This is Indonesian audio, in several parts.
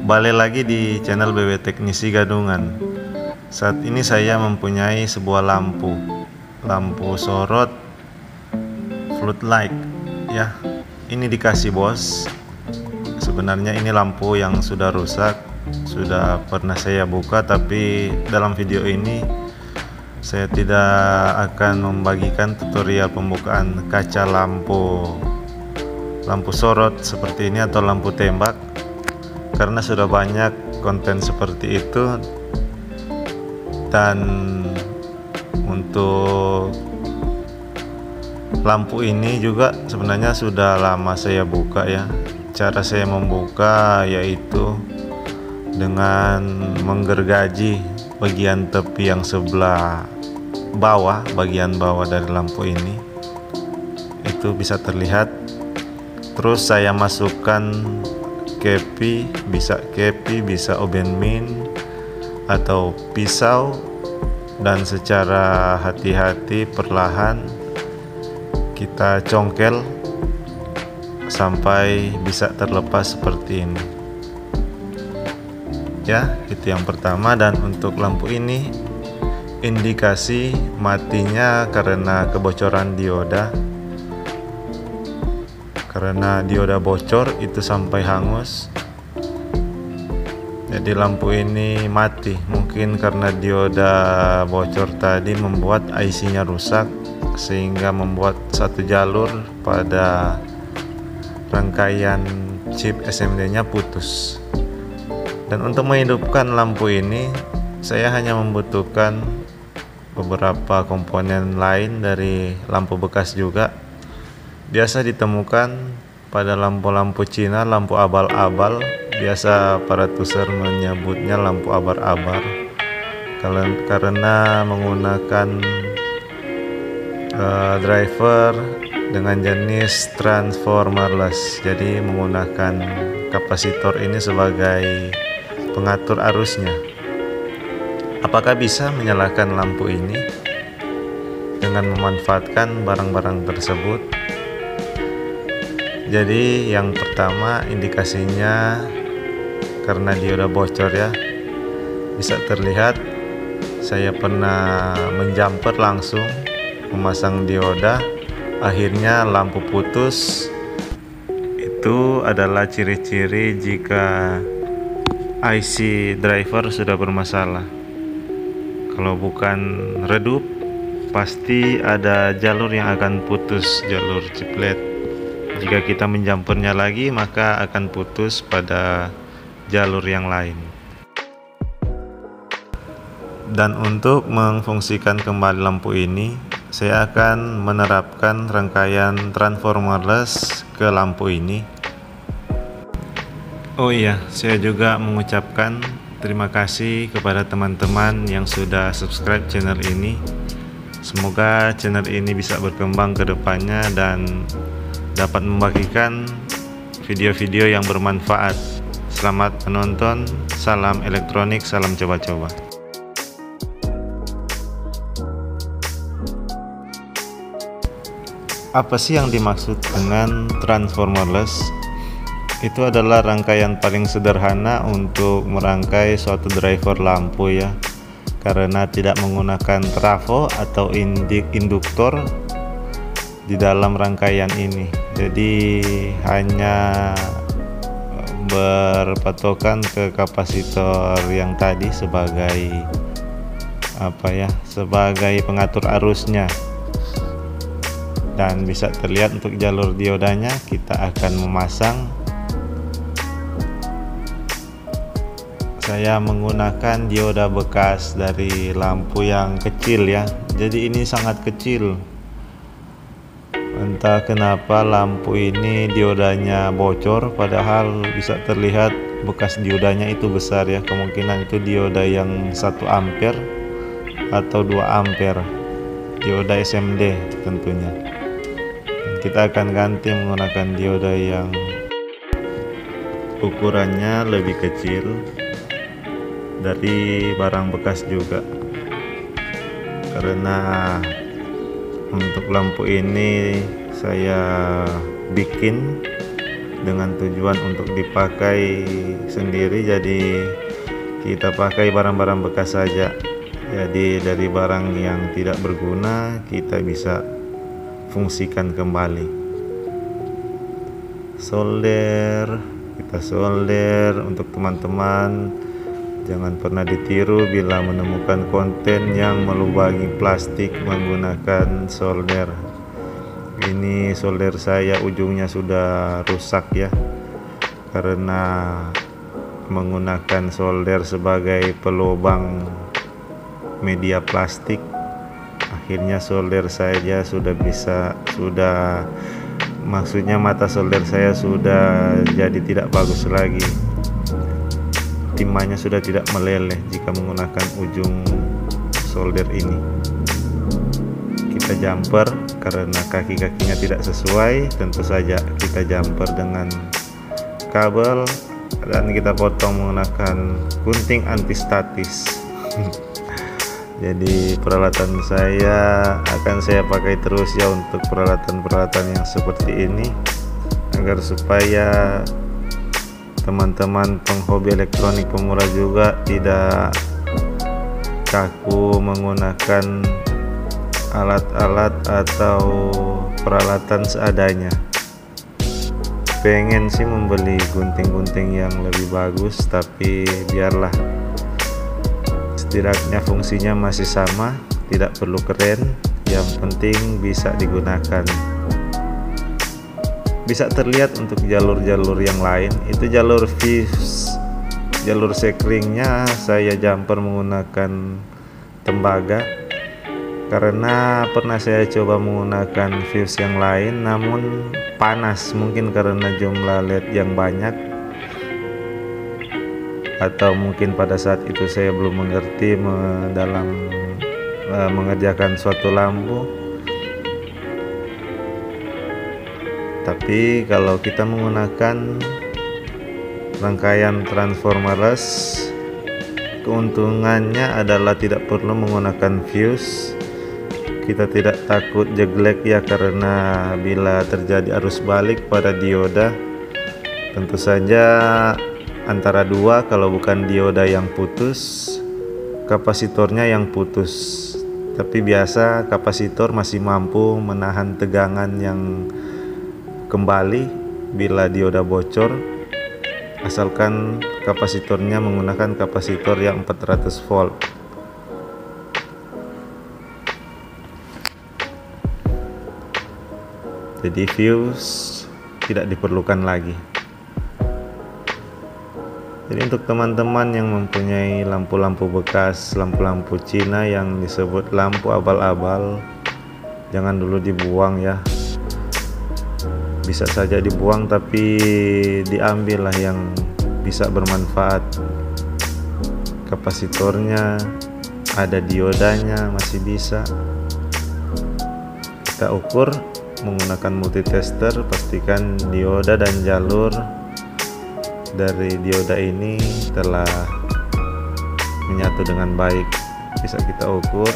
Balik lagi di channel BW Teknisi Gadungan. Saat ini saya mempunyai sebuah lampu sorot floodlight ya. Ini dikasih bos. Sebenarnya ini lampu yang sudah rusak, sudah pernah saya buka, tapi dalam video ini saya tidak akan membagikan tutorial pembukaan kaca lampu sorot seperti ini atau lampu tembak, karena sudah banyak konten seperti itu. Dan untuk lampu ini juga sebenarnya sudah lama saya buka ya. Cara saya membuka yaitu dengan menggergaji bagian tepi yang sebelah bawah, bagian bawah dari lampu ini. Itu bisa terlihat. Terus saya masukkan kepi, bisa oven min atau pisau, dan secara hati-hati perlahan kita congkel sampai bisa terlepas seperti ini ya. Itu yang pertama. Dan untuk lampu ini indikasi matinya karena kebocoran dioda. Karena dioda bocor itu sampai hangus, jadi lampu ini mati. Mungkin karena dioda bocor tadi membuat IC-nya rusak, sehingga membuat satu jalur pada rangkaian chip SMD-nya putus. Dan untuk menghidupkan lampu ini saya hanya membutuhkan beberapa komponen lain dari lampu bekas juga. Biasa ditemukan pada lampu-lampu Cina, lampu abal-abal. Biasa para tuser menyebutnya lampu abar-abar karena menggunakan driver dengan jenis transformerless. Jadi menggunakan kapasitor ini sebagai pengatur arusnya. Apakah bisa menyalakan lampu ini dengan memanfaatkan barang-barang tersebut? Jadi yang pertama indikasinya karena dioda bocor ya. Bisa terlihat saya pernah menjumper langsung memasang dioda, akhirnya lampu putus. Itu adalah ciri-ciri jika IC driver sudah bermasalah. Kalau bukan redup, pasti ada jalur yang akan putus, jalur ciplet. Jika kita menjumpernya lagi, maka akan putus pada jalur yang lain. Dan untuk memfungsikan kembali lampu ini, saya akan menerapkan rangkaian transformerless ke lampu ini. Oh iya, saya juga mengucapkan terima kasih kepada teman-teman yang sudah subscribe channel ini. Semoga channel ini bisa berkembang ke depannya dan dapat membagikan video-video yang bermanfaat. Selamat menonton, salam elektronik, salam coba-coba. Apa sih yang dimaksud dengan transformerless? Itu adalah rangkaian paling sederhana untuk merangkai suatu driver lampu ya, karena tidak menggunakan trafo atau induktor di dalam rangkaian ini. Jadi hanya berpatokan ke kapasitor yang tadi sebagai sebagai pengatur arusnya. Dan bisa terlihat untuk jalur diodanya kita akan memasang. Saya menggunakan dioda bekas dari lampu yang kecil ya. Jadi ini sangat kecil. Entah kenapa lampu ini diodanya bocor, padahal bisa terlihat bekas diodanya itu besar ya. Kemungkinan itu dioda yang 1 ampere atau 2 ampere, dioda SMD tentunya. Dan kita akan ganti menggunakan dioda yang ukurannya lebih kecil dari barang bekas juga, karena untuk lampu ini saya bikin dengan tujuan untuk dipakai sendiri, jadi kita pakai barang-barang bekas saja. Jadi dari barang yang tidak berguna kita bisa fungsikan kembali. Solder, kita solder. Untuk teman-teman, jangan pernah ditiru bila menemukan konten yang melubangi plastik menggunakan solder. Ini solder saya ujungnya sudah rusak ya, karena menggunakan solder sebagai pelubang media plastik. Akhirnya solder saya maksudnya mata solder saya sudah jadi tidak bagus lagi. Timahnya sudah tidak meleleh jika menggunakan ujung solder ini. Kita jumper karena kaki-kakinya tidak sesuai, tentu saja kita jumper dengan kabel dan kita potong menggunakan gunting antistatis. Jadi peralatan saya akan saya pakai terus ya untuk peralatan-peralatan yang seperti ini, agar supaya teman-teman penghobi elektronik pemula juga tidak kaku menggunakan alat-alat atau peralatan seadanya. Pengen sih membeli gunting-gunting yang lebih bagus, tapi biarlah, setidaknya fungsinya masih sama, tidak perlu keren, yang penting bisa digunakan. Bisa terlihat untuk jalur-jalur yang lain, itu jalur fuse, jalur sekringnya saya jumper menggunakan tembaga, karena pernah saya coba menggunakan fuse yang lain namun panas, mungkin karena jumlah LED yang banyak, atau mungkin pada saat itu saya belum mengerti dalam mengerjakan suatu lampu. Tapi kalau kita menggunakan rangkaian transformers, keuntungannya adalah tidak perlu menggunakan fuse. Kita tidak takut jeglek ya, karena bila terjadi arus balik pada dioda, tentu saja antara dua, kalau bukan dioda yang putus, kapasitornya yang putus. Tapi biasa kapasitor masih mampu menahan tegangan yang kembali bila dioda bocor, asalkan kapasitornya menggunakan kapasitor yang 400 volt. Jadi fuse tidak diperlukan lagi. Jadi untuk teman-teman yang mempunyai lampu-lampu bekas, lampu-lampu Cina yang disebut lampu abal-abal, jangan dulu dibuang ya. Bisa saja dibuang, tapi diambillah yang bisa bermanfaat. Kapasitornya, ada diodanya, masih bisa. Kita ukur menggunakan multitester, pastikan dioda dan jalur dari dioda ini telah menyatu dengan baik. Bisa kita ukur.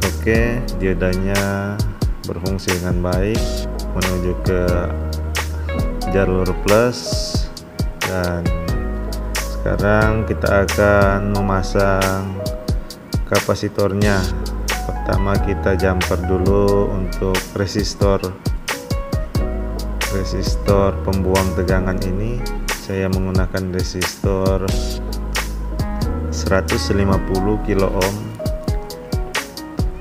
Oke, diodanya berfungsi dengan baik menuju ke jalur plus, dan sekarang kita akan memasang kapasitornya. Pertama kita jumper dulu untuk resistor pembuang tegangan ini. Saya menggunakan resistor 150 kilo ohm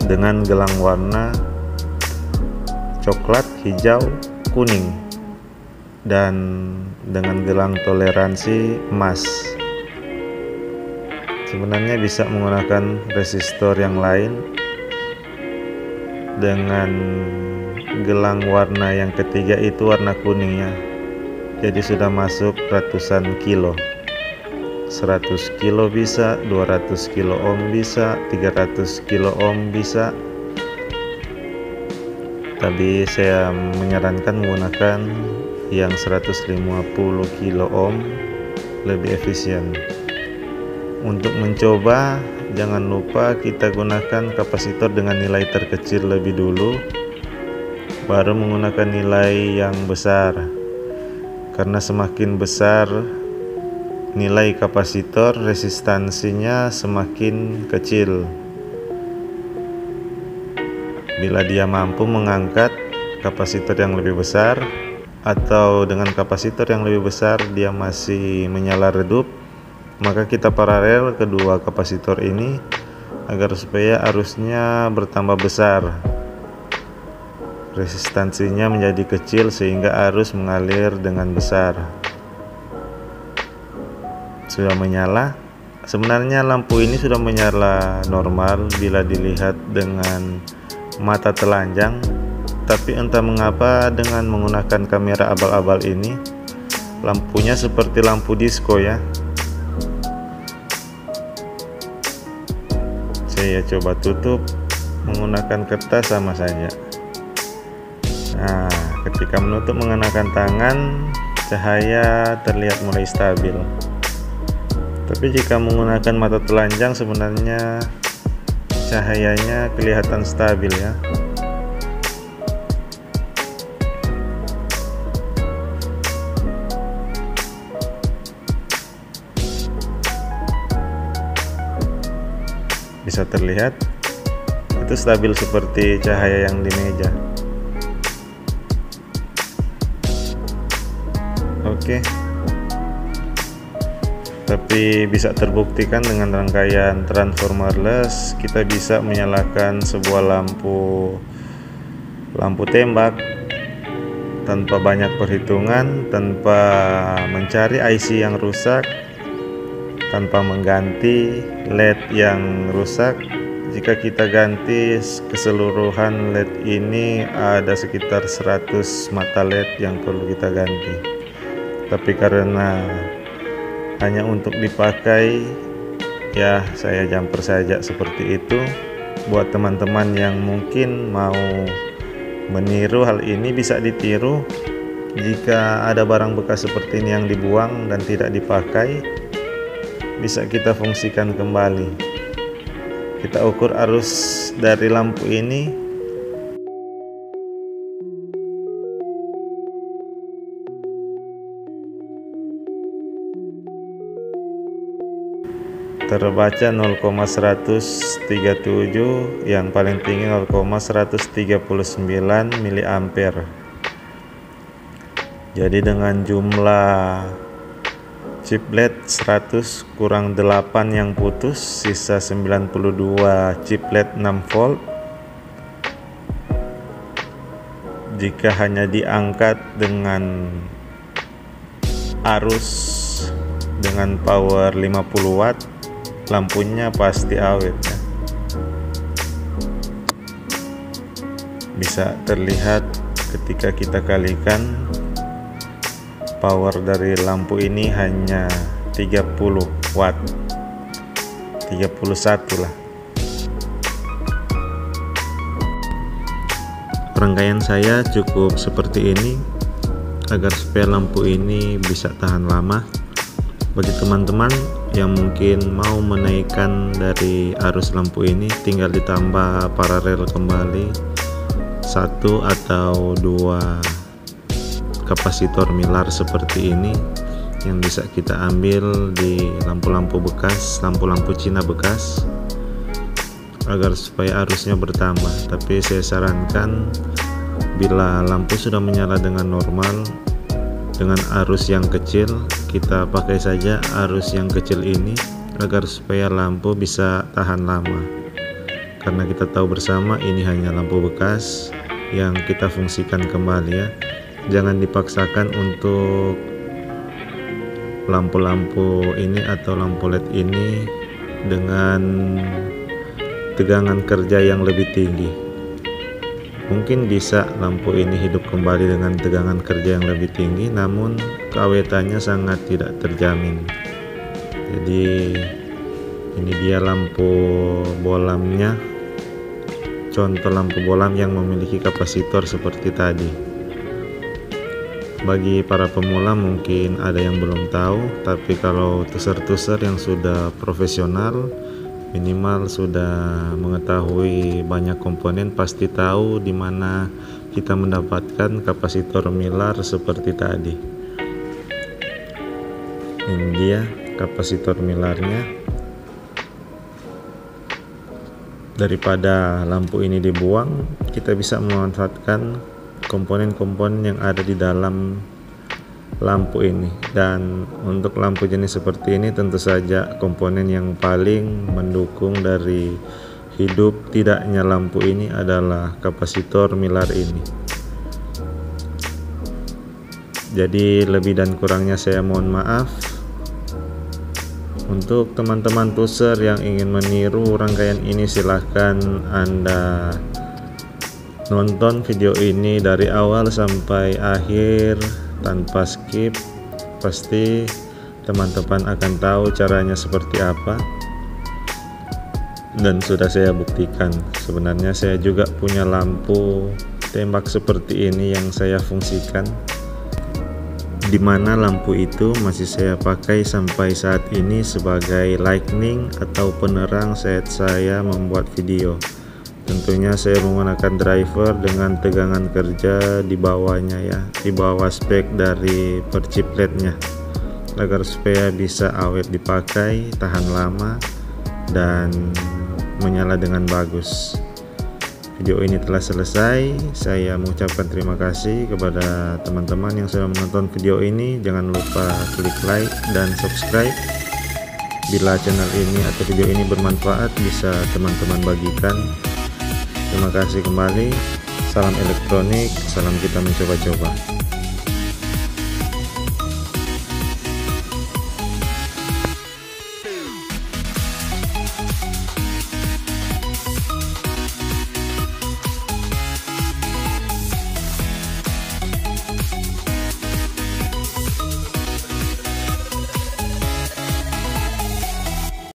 dengan gelang warna coklat, hijau, kuning, dan dengan gelang toleransi emas. Sebenarnya bisa menggunakan resistor yang lain dengan gelang warna yang ketiga, itu warna kuningnya. Jadi sudah masuk ratusan kilo, 100 kilo bisa, 200 kilo ohm bisa, 300 kilo ohm bisa. Tapi saya menyarankan menggunakan yang 150 kilo ohm, lebih efisien. Untuk mencoba, jangan lupa kita gunakan kapasitor dengan nilai terkecil lebih dulu. baru menggunakan nilai yang besar, karena semakin besar nilai kapasitor, resistansinya semakin kecil. Bila dia mampu mengangkat kapasitor yang lebih besar, atau dengan kapasitor yang lebih besar dia masih menyala redup, maka kita paralel kedua kapasitor ini agar supaya arusnya bertambah besar, resistansinya menjadi kecil sehingga arus mengalir dengan besar. Sudah menyala. Sebenarnya lampu ini sudah menyala normal bila dilihat dengan mata telanjang, tapi entah mengapa dengan menggunakan kamera abal-abal ini lampunya seperti lampu disco ya. Saya coba tutup menggunakan kertas sama saja. Nah, ketika menutup mengenakan tangan, cahaya terlihat mulai stabil. Tapi jika menggunakan mata telanjang sebenarnya cahayanya kelihatan stabil ya. Bisa terlihat itu stabil seperti cahaya yang di meja. Oke. Tapi bisa terbuktikan dengan rangkaian transformerless kita bisa menyalakan sebuah lampu tembak tanpa banyak perhitungan, tanpa mencari IC yang rusak, tanpa mengganti LED yang rusak. Jika kita ganti keseluruhan LED ini ada sekitar 100 mata LED yang perlu kita ganti. Tapi karena hanya untuk dipakai, ya saya jumper saja seperti itu. Buat teman-teman yang mungkin mau meniru hal ini bisa ditiru. Jika ada barang bekas seperti ini yang dibuang dan tidak dipakai, bisa kita fungsikan kembali. Kita ukur arus dari lampu ini. Terbaca 0,137, yang paling tinggi 0,139 mA. Jadi dengan jumlah chip LED 100 kurang 8 yang putus, sisa 92 chip LED 6 volt. Jika hanya diangkat dengan arus dengan power 50 watt, lampunya pasti awet ya. Bisa terlihat ketika kita kalikan, power dari lampu ini hanya 30 watt, 31 lah. Rangkaian saya cukup seperti ini agar supaya lampu ini bisa tahan lama. Bagi teman-teman yang mungkin mau menaikkan dari arus lampu ini, tinggal ditambah paralel kembali 1 atau 2 kapasitor milar seperti ini yang bisa kita ambil di lampu-lampu bekas, lampu-lampu Cina bekas, agar supaya arusnya bertambah. Tapi saya sarankan bila lampu sudah menyala dengan normal dengan arus yang kecil, kita pakai saja arus yang kecil ini agar supaya lampu bisa tahan lama, karena kita tahu bersama ini hanya lampu bekas yang kita fungsikan kembali ya. Jangan dipaksakan untuk lampu-lampu ini atau lampu LED ini dengan tegangan kerja yang lebih tinggi. Mungkin bisa lampu ini hidup kembali dengan tegangan kerja yang lebih tinggi, namun keawetannya sangat tidak terjamin. Jadi ini dia lampu bolamnya, contoh lampu bolam yang memiliki kapasitor seperti tadi. Bagi para pemula mungkin ada yang belum tahu, tapi kalau tuser-tuser yang sudah profesional, minimal sudah mengetahui banyak komponen, pasti tahu di mana kita mendapatkan kapasitor Mylar seperti tadi. Ini dia kapasitor Mylarnya. Daripada lampu ini dibuang, kita bisa memanfaatkan komponen-komponen yang ada di dalam lampu ini. Dan untuk lampu jenis seperti ini tentu saja komponen yang paling mendukung dari hidup tidaknya lampu ini adalah kapasitor Mylar ini. Jadi lebih dan kurangnya saya mohon maaf. Untuk teman-teman tuser yang ingin meniru rangkaian ini, silahkan Anda nonton video ini dari awal sampai akhir tanpa skip. Pasti teman-teman akan tahu caranya seperti apa. Dan sudah saya buktikan. Sebenarnya saya juga punya lampu tembak seperti ini yang saya fungsikan, di mana lampu itu masih saya pakai sampai saat ini sebagai lightning atau penerang saat saya membuat video. Tentunya saya menggunakan driver dengan tegangan kerja di bawahnya ya, di bawah spek dari percipletnya, agar supaya bisa awet dipakai, tahan lama, dan menyala dengan bagus. Video ini telah selesai. Saya mengucapkan terima kasih kepada teman-teman yang sudah menonton video ini. Jangan lupa klik like dan subscribe. Bila channel ini atau video ini bermanfaat, bisa teman-teman bagikan. Terima kasih kembali. Salam elektronik, salam kita mencoba-coba.